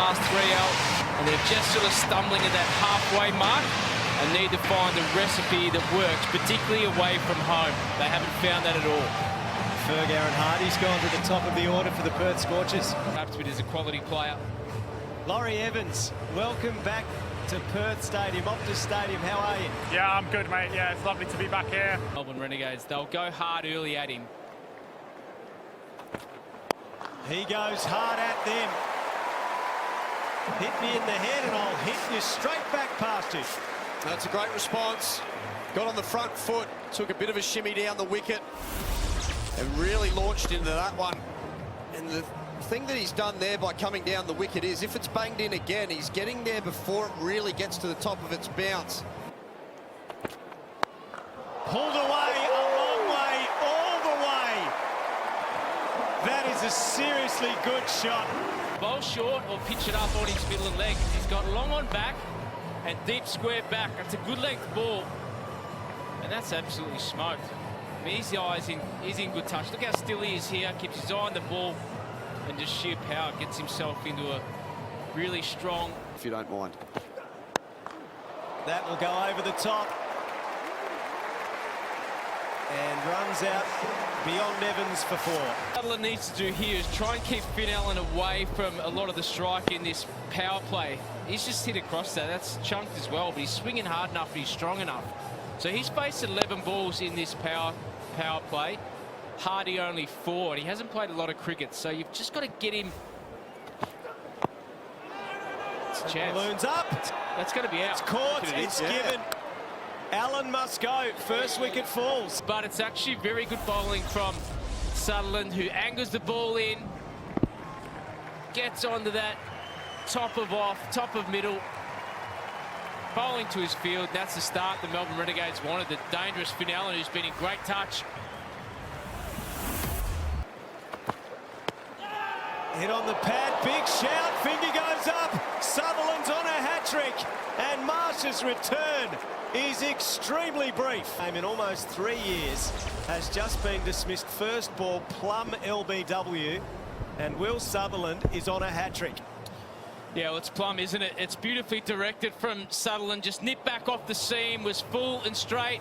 last 3 out, and they're just sort of stumbling at that halfway mark and need to find a recipe that works, particularly away from home. They haven't found that at all. Ferg Aaron Hardy's gone to the top of the order for the Perth Scorchers. Perhaps it is a quality player. Laurie Evans, welcome back to Perth Stadium, Optus Stadium. How are you? Yeah, I'm good, mate. Yeah, it's lovely to be back here. Melbourne Renegades, they'll go hard early at him. He goes hard at them. Hit me in the head and I'll hit you straight back past you. That's a great response. Got on the front foot, took a bit of a shimmy down the wicket and really launched into that one. And the thing that he's done there by coming down the wicket is if it's banged in again, he's getting there before it really gets to the top of its bounce. Pulled away, a long way, all the way. That is a seriously good shot. Bowl short or pitch it up on his middle and leg. He's got long on back and deep square back. That's a good length ball. And that's absolutely smoked. I mean, his eyes he's in good touch. Look how still he is here. Keeps his eye on the ball and just sheer power gets himself into a really strong. If you don't mind. That will go over the top. And runs out beyond Evans for 4. What Sutherland needs to do here is try and keep Finn Allen away from a lot of the strike in this power play. He's just hit across that. That's chunked as well, but he's swinging hard enough and he's strong enough. So he's faced 11 balls in this power play. Hardy only 4, and he hasn't played a lot of cricket, so you've just got to get him. It's a chance. Balloons up. That's going to be out. It's caught. It's given. Allen must go. First wicket falls. But it's actually very good bowling from Sutherland, who angles the ball in, gets onto that top of middle, bowling to his field. That's the start the Melbourne Renegades wanted. The dangerous Finn Allen, who's been in great touch. Hit on the pad, big shout, finger goes up. Sutherland's on a hat-trick, and Marsh's return is extremely brief. In almost 3 years, has just been dismissed first ball, plum LBW, and Will Sutherland is on a hat-trick. Yeah, well, it's plum, isn't it? It's beautifully directed from Sutherland, just nipped back off the seam, was full and straight.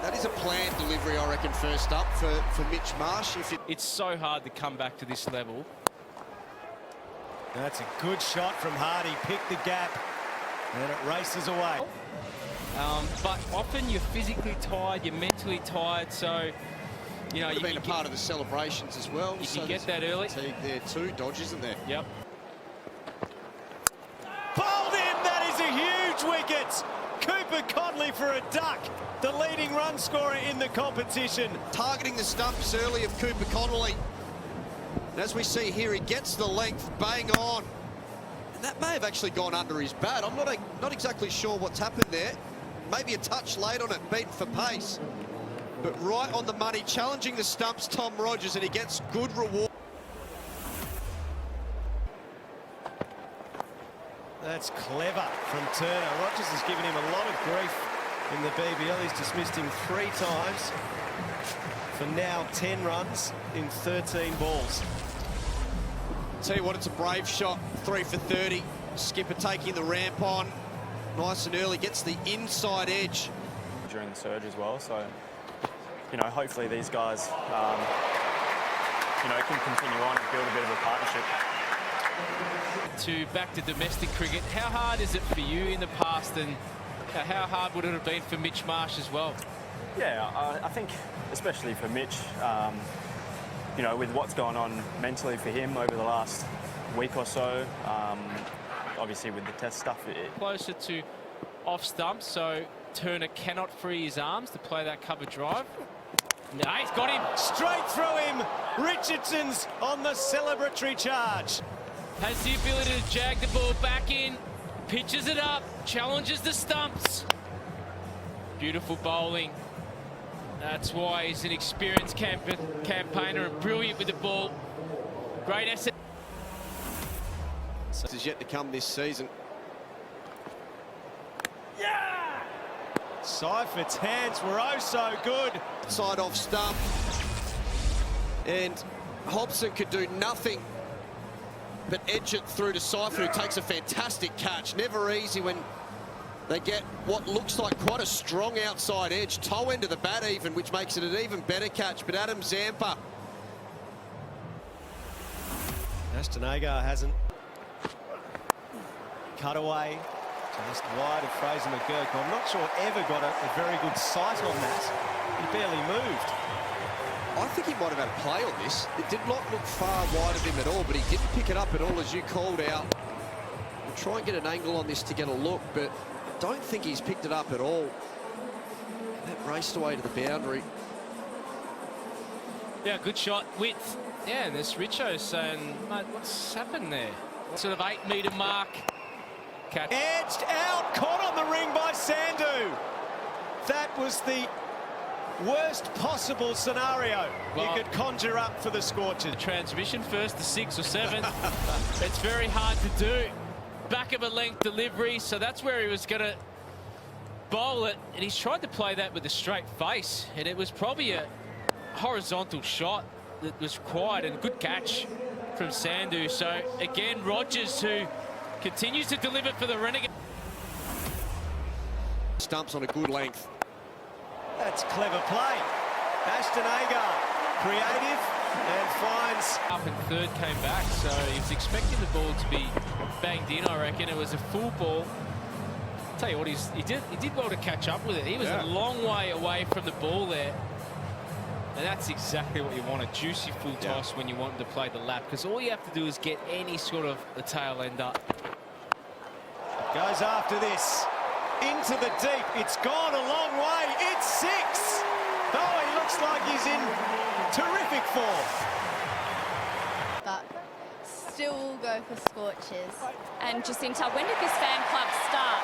That is a planned delivery, I reckon, first up for Mitch Marsh. It's so hard to come back to this level. That's a good shot from Hardy, picked the gap, and it races away. But often you're physically tired, you're mentally tired, so you know you've been a part of the celebrations as well. You can get that early. Fatigue there too, Dodge, isn't there? Yep. Bowled in, that is a huge wicket. Cooper Codley for a duck, the leading run scorer in the competition. Targeting the stumps early of Cooper Codley. And as we see here, he gets the length, bang on. And that may have actually gone under his bat. I'm not exactly sure what's happened there. Maybe a touch late on it, beaten for pace. But right on the money, challenging the stumps, Tom Rogers, and he gets good reward. That's clever from Turner. Rogers has given him a lot of grief in the BBL. He's dismissed him 3 times for now 10 runs in 13 balls. Tell you what, it's a brave shot, 3 for 30. Skipper taking the ramp on, nice and early, gets the inside edge. During the surge as well, so, you know, hopefully these guys, you know, can continue on and build a bit of a partnership. Back to domestic cricket, how hard is it for you in the past, and how hard would it have been for Mitch Marsh as well? Yeah, I think especially for Mitch, you know, with what's gone on mentally for him over the last week or so, obviously with the test stuff. Closer to off stump, so Turner cannot free his arms to play that cover drive. No, he's got him. Straight through him. Richardson's on the celebratory charge. Has the ability to jag the ball back in, pitches it up, challenges the stumps. Beautiful bowling. That's why he's an experienced campaigner and brilliant with the ball. Great asset. This is yet to come this season. Yeah! Seifert's hands were oh so good. Side off stump. And Hobson could do nothing but edge it through to Seifert, who takes a fantastic catch. Never easy when they get what looks like quite a strong outside edge. Toe end of the bat even, which makes it an even better catch. But Adam Zampa. Ashton Agar hasn't. Cutaway just wide of Fraser McGurk. I'm not sure ever got a very good sight on that. He barely moved. I think he might have had a play on this. It did not look far wide of him at all, but he didn't pick it up at all, as you called out. We'll try and get an angle on this to get a look, but I don't think he's picked it up at all. That raced away to the boundary. Yeah, good shot. Width. Yeah, and this Richo saying, mate, what's happened there? Sort of 8-metre mark. Catch. Edged out, caught on the ring by Sandu. That was the worst possible scenario you could conjure up for the Scorchers. Transmission first to 6 or 7. It's very hard to do. Back of a length delivery, so that's where he was going to bowl it, and he's tried to play that with a straight face, and it was probably a horizontal shot that was required, and a good catch from Sandu. So again, Rogers, who continues to deliver for the Renegades. Stumps on a good length. That's clever play. Ashton Agar, creative, and finds. Up and third came back, so he was expecting the ball to be banged in. I reckon it was a full ball. I'll tell you what, he did well to catch up with it. He was a long way away from the ball there. And that's exactly what you want, a juicy full toss when you want him to play the lap, because all you have to do is get any sort of the tail end up. Goes after this. Into the deep. It's gone a long way. It's 6. Oh, he looks like he's in terrific form. But still go for Scorchers. And Jacinta, when did this fan club start?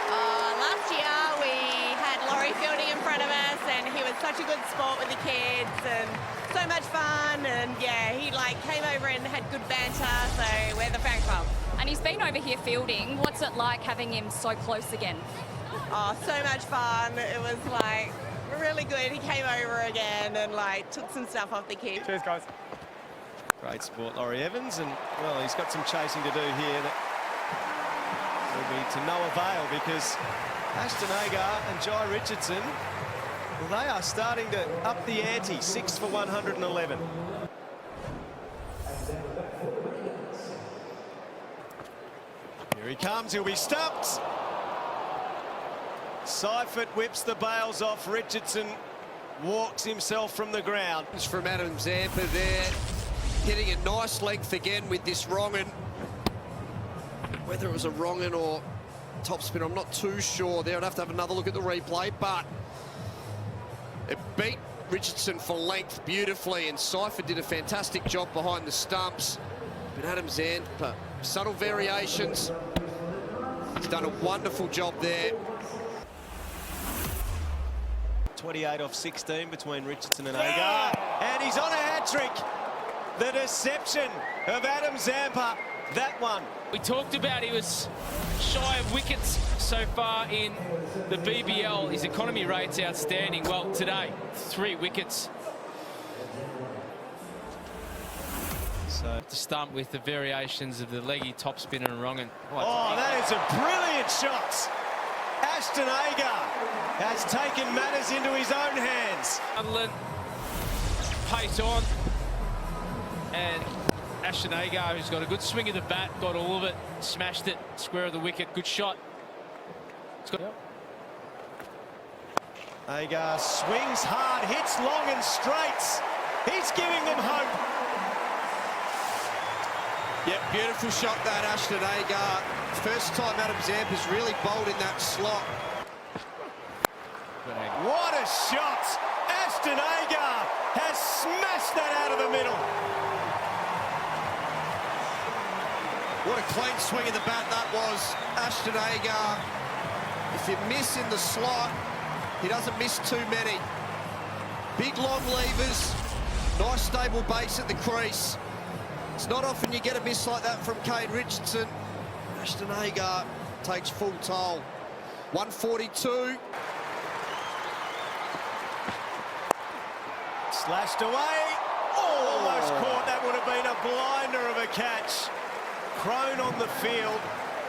Last year we had Laurie Fielding in front of us, and he was such a good sport with the kids and so much fun, and yeah, he came over and had good banter, so we're the fan club. And he's been over here fielding. What's it like having him so close again? Oh, so much fun. It was really good. He came over again and took some stuff off the kids. Cheers, guys. Great sport, Laurie Evans, and well, he's got some chasing to do here that will be to no avail, because Ashton Agar and Jai Richardson, well, they are starting to up the ante. 6 for 111. Here he comes, he'll be stumped. Seifert whips the bails off. Richardson walks himself from the ground. It's from Adam Zampa there, hitting a nice length again with this wrong-un. Whether it was a wrong-un or top spin, I'm not too sure there. I'd have to have another look at the replay, but it beat Richardson for length beautifully, and Seifert did a fantastic job behind the stumps. But Adam Zampa, subtle variations. He's done a wonderful job there. 28 off 16 between Richardson and Agar. And he's on a hat-trick. The deception of Adam Zampa. That one. We talked about he was shy of wickets so far in the BBL. His economy rate's outstanding. Well, today, 3 wickets. So to stump with the variations of the leggy, top spinner and wrong-un. Oh, that is a brilliant shot. Ashton Agar has taken matters into his own hands. Sutherland, pace on, and Ashton Agar, who's got a good swing of the bat, got all of it, smashed it, square of the wicket, good shot. Agar swings hard, hits long and straights. He's giving them hope. Yeah, beautiful shot that, Ashton Agar. First time Adam Zampa's really bowled in that slot. What a shot! Ashton Agar has smashed that out of the middle. What a clean swing of the bat that was, Ashton Agar. If you miss in the slot, he doesn't miss too many. Big long levers, nice stable base at the crease. It's not often you get a miss like that from Kane Richardson. Ashton Agar takes full toll. 142. Slashed away. Almost caught. That would have been a blinder of a catch. Crone on the field,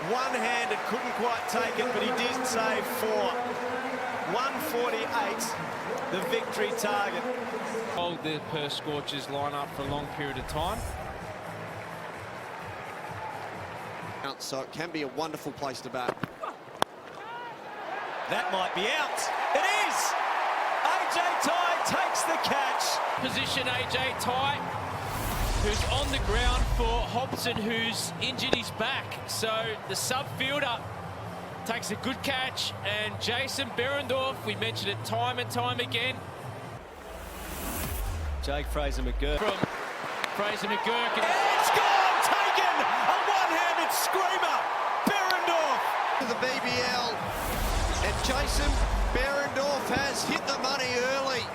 one-handed, couldn't quite take it, but he did save 4. 148, the victory target. Hold the Perth Scorchers line up for a long period of time. So it can be a wonderful place to bat. That might be out. It is! AJ Tye takes the catch. Position AJ Tye, who's on the ground for Hobson, who's injured his back. So the sub fielder takes a good catch, and Jason Berendorf, we mentioned it time and time again. Jake Fraser-McGurk. From Fraser-McGurk. And it's gone! Taken! A one-handed screamer! Berendorf! To the BBL. And Jason Berendorf has hit the money early.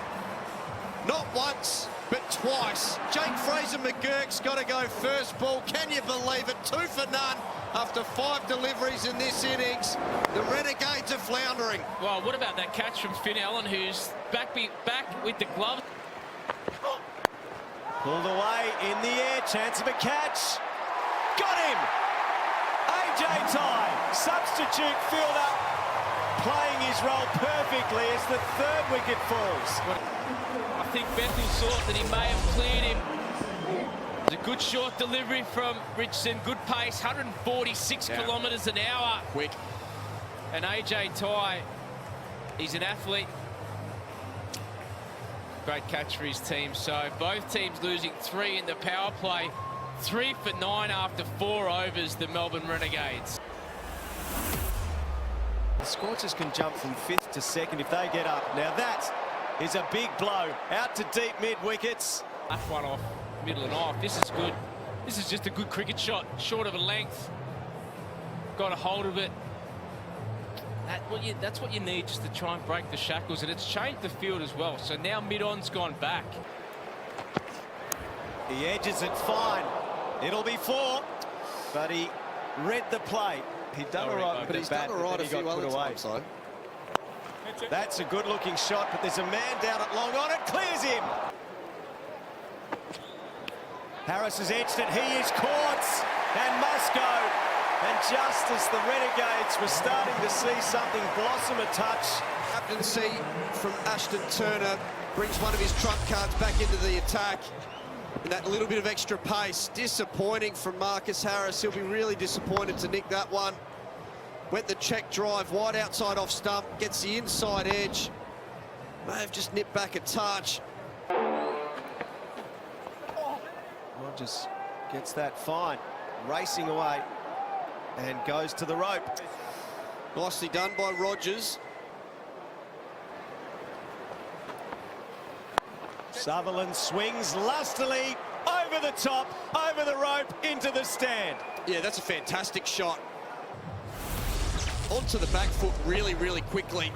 Not once, but twice. Jake Fraser-McGurk's got to go first ball. Can you believe it? 2 for none after 5 deliveries in this innings. The Renegades are floundering. well, what about that catch from Finn Allen, who's back with the glove? Pulled away in the air, chance of a catch. Got him! AJ Tye, substitute fielder, playing his role perfectly as the 3rd wicket falls. I think Bethel thought that he may have cleared him. It was a good short delivery from Richardson, good pace, 146 kilometres an hour. Quick. And AJ Tye, he's an athlete. Great catch for his team. So both teams losing 3 in the power play. 3 for 9 after 4 overs, the Melbourne Renegades. The Scorchers can jump from 5th to 2nd if they get up. Now that is a big blow. Out to deep mid wickets. Left one off, middle and off. This is good. This is just a good cricket shot, short of a length. Got a hold of it. That's what you need, just to try and break the shackles, and it's changed the field as well. So now mid-on's gone back. He edges it fine. It'll be 4, but he read the play. He'd done all right, But he's done all right a few other times, though. That's a good-looking shot, but there's a man down at long on. It clears him. Harris has edged it. He is caught and must go. And just as the Renegades were starting to see something blossom a touch. Captaincy from Ashton Turner brings one of his trump cards back into the attack. And that little bit of extra pace, disappointing from Marcus Harris. He'll be really disappointed to nick that one. Went the check drive, wide outside off stump, gets the inside edge. May have just nipped back a touch. Rogers gets that fine, racing away and goes to the rope. Nicely done by Rogers. Sutherland swings lustily over the top, over the rope, into the stand. Yeah, that's a fantastic shot. Onto the back foot really, really quickly.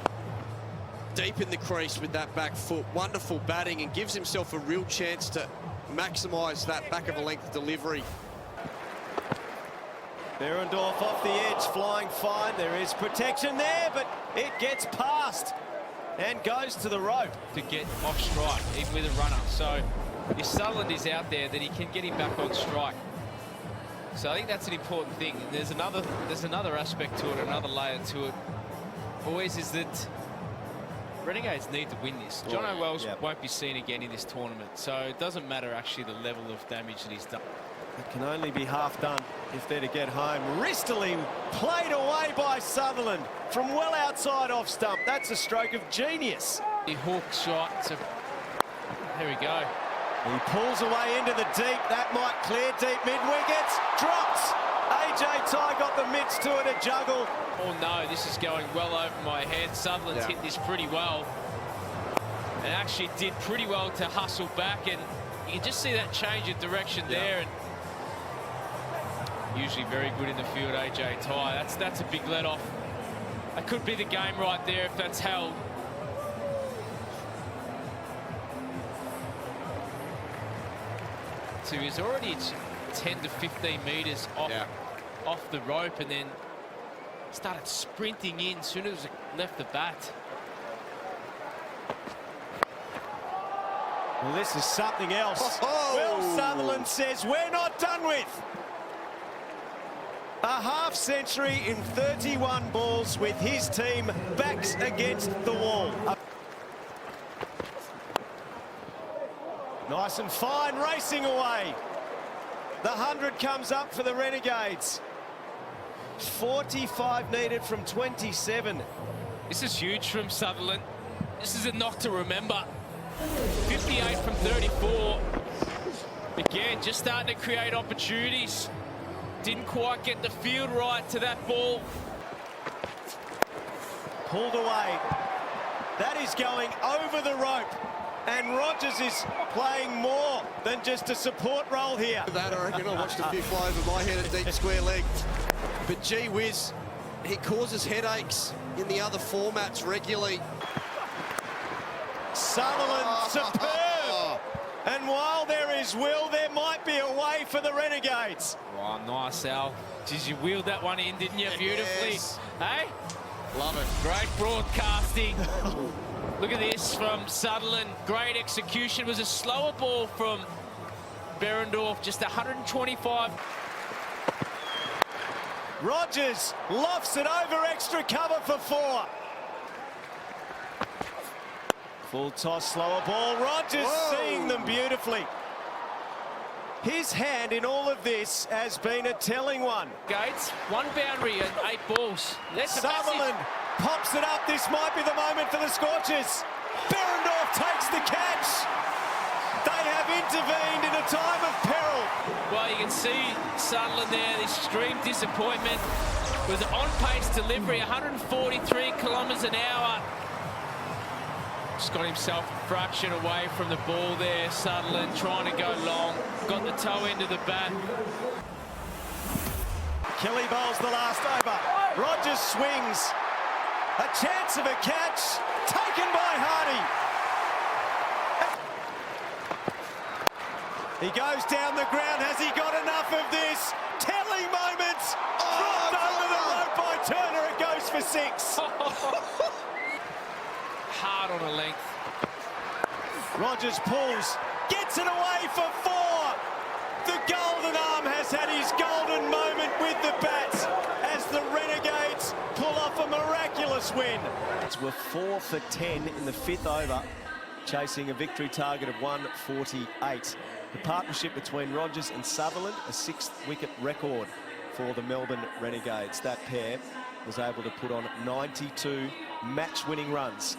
Deep in the crease with that back foot. Wonderful batting, and gives himself a real chance to maximise that back of a length delivery. Berendorf off the edge, flying fine. There is protection there, but it gets past and goes to the rope. To get off strike, even with a runner. So if Sutherland is out there, then he can get him back on strike. So I think that's an important thing. And there's another aspect to it, another layer to it. Boys, is that Renegades need to win this. John O'Wells won't be seen again in this tournament, so it doesn't matter actually the level of damage that he's done. It can only be half done if they're to get home. Wristily played away by Sutherland from well outside off stump. That's a stroke of genius. The hook shot. So there we go. He pulls away into the deep. That might clear deep mid-wickets. Drops. AJ Tye got the mitts to it, a juggle. Oh no, this is going well over my head. Sutherland's hit this pretty well. And actually did pretty well to hustle back, and you can just see that change of direction there. And usually very good in the field, AJ Tye. That's a big let-off. That could be the game right there if that's held. So he's already 10 to 15 metres off the rope, and then started sprinting in as soon as he left the bat. Well, this is something else. Oh. Will Sutherland says we're not done with. A half century in 31 balls with his team backs against the wall. Nice and fine, racing away. The 100 comes up for the Renegades. 45 needed from 27. This is huge from Sutherland. This is a knock to remember. 58 from 34. Again, just starting to create opportunities. Didn't quite get the field right to that ball. Pulled away. That is going over the rope. And Rogers is playing more than just a support role here. That, I reckon I watched a few fly over my head at deep square leg. But gee whiz, he causes headaches in the other formats regularly. Sutherland, superb. And while there is will, there might be a way for the Renegades. Oh, nice, Al. Geez, you wheeled that one in, didn't you, beautifully? Yes. Hey? Love it. Great broadcasting. Look at this from Sutherland. Great execution. It was a slower ball from Berendorf, just 125. Rogers lofts it over extra cover for 4. Full toss, slower ball. Rogers seeing them beautifully. His hand in all of this has been a telling one. Gates, 1 boundary and 8 balls. That's Sutherland pops it up. This might be the moment for the Scorchers. Berendorf takes the catch. They have intervened in a time of peril. Well, you can see Sutherland there, this extreme disappointment. It was an on-pace delivery, 143 kilometres an hour. Just got himself a fraction away from the ball there. Sutherland trying to go long. Got the toe end of the bat. Kelly bowls the last over. Rogers swings. A chance of a catch. Taken by Hardy. He goes down the ground. Has he got enough of this? Telling moments. Dropped over the rope by Turner. It goes for 6. Hard on a length. Rogers pulls. Gets it away for 4. The golden arm has had his golden moment with the bats as the Renegades pull off a miraculous win. We're 4 for 10 in the 5th over, chasing a victory target of 148. The partnership between Rogers and Sutherland, a 6th wicket record for the Melbourne Renegades. That pair was able to put on 92 match-winning runs